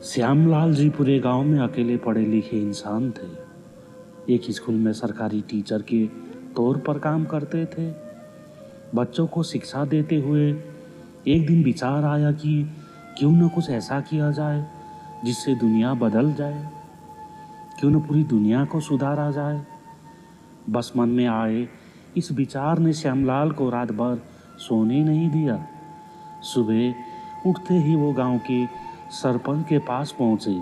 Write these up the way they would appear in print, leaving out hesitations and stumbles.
श्यामलाल जी पूरे गांव में अकेले पढ़े लिखे इंसान थे। एक स्कूल में सरकारी टीचर के तौर पर काम करते थे। बच्चों को शिक्षा देते हुए एक दिन विचार आया कि क्यों न कुछ ऐसा किया जाए जिससे दुनिया बदल जाए, क्यों न पूरी दुनिया को सुधारा जाए। बस मन में आए इस विचार ने श्यामलाल को रात भर सोने नहीं दिया। सुबह उठते ही वो गांव के सरपंच के पास पहुंचे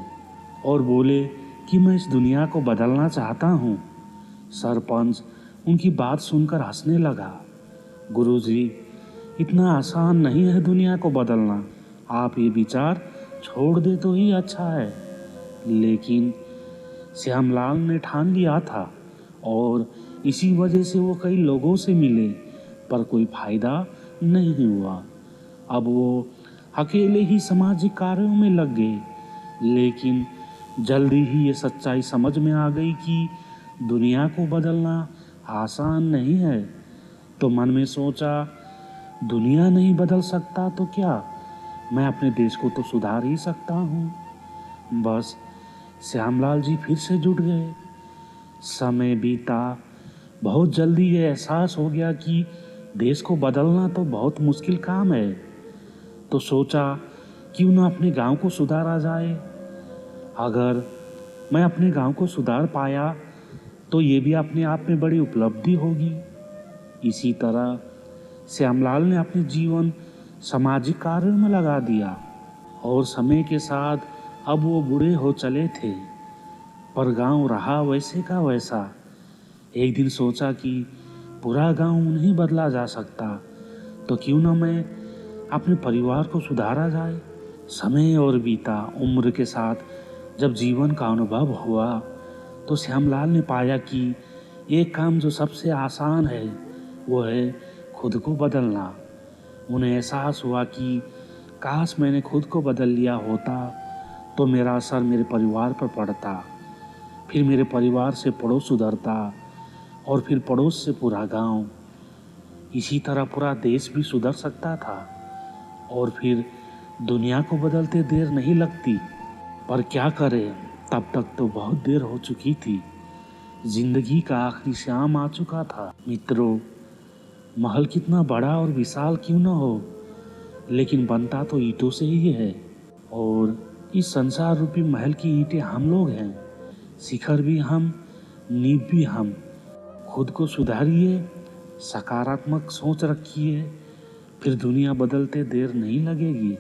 और बोले कि मैं इस दुनिया को बदलना चाहता हूं। सरपंच उनकी बात सुनकर हंसने लगा। गुरुजी, इतना आसान नहीं है दुनिया को बदलना। आप ये विचार छोड़ दे तो ही अच्छा है। लेकिन श्यामलाल ने ठान लिया था और इसी वजह से वो कई लोगों से मिले, पर कोई फायदा नहीं हुआ। अब वो अकेले ही सामाजिक कार्यों में लग गए। लेकिन जल्दी ही ये सच्चाई समझ में आ गई कि दुनिया को बदलना आसान नहीं है। तो मन में सोचा, दुनिया नहीं बदल सकता तो क्या, मैं अपने देश को तो सुधार ही सकता हूँ। बस श्यामलाल जी फिर से जुट गए। समय बीता। बहुत जल्दी ये एहसास हो गया कि देश को बदलना तो बहुत मुश्किल काम है। तो सोचा, क्यों ना अपने गांव को सुधारा जाए। अगर मैं अपने गांव को सुधार पाया तो ये भी अपने आप में बड़ी उपलब्धि होगी। इसी तरह श्यामलाल ने अपने जीवन सामाजिक कार्यों में लगा दिया और समय के साथ अब वो बूढ़े हो चले थे, पर गांव रहा वैसे का वैसा। एक दिन सोचा कि पूरा गांव नहीं बदला जा सकता, तो क्यों ना मैं अपने परिवार को सुधारा जाए। समय और बीता। उम्र के साथ जब जीवन का अनुभव हुआ तो श्यामलाल ने पाया कि एक काम जो सबसे आसान है वो है खुद को बदलना। उन्हें एहसास हुआ कि काश मैंने खुद को बदल लिया होता तो मेरा असर मेरे परिवार पर पड़ता, फिर मेरे परिवार से पड़ोस सुधरता और फिर पड़ोस से पूरा गांव। इसी तरह पूरा देश भी सुधर सकता था और फिर दुनिया को बदलते देर नहीं लगती। पर क्या करें, तब तक तो बहुत देर हो चुकी थी। जिंदगी का आखिरी शाम आ चुका था। मित्रों, महल कितना बड़ा और विशाल क्यों न हो, लेकिन बनता तो ईंटों से ही है। और इस संसार रूपी महल की ईंटें हम लोग हैं। शिखर भी हम, नींव भी हम। खुद को सुधारिए, सकारात्मक सोच रखिए, फिर दुनिया बदलते देर नहीं लगेगी।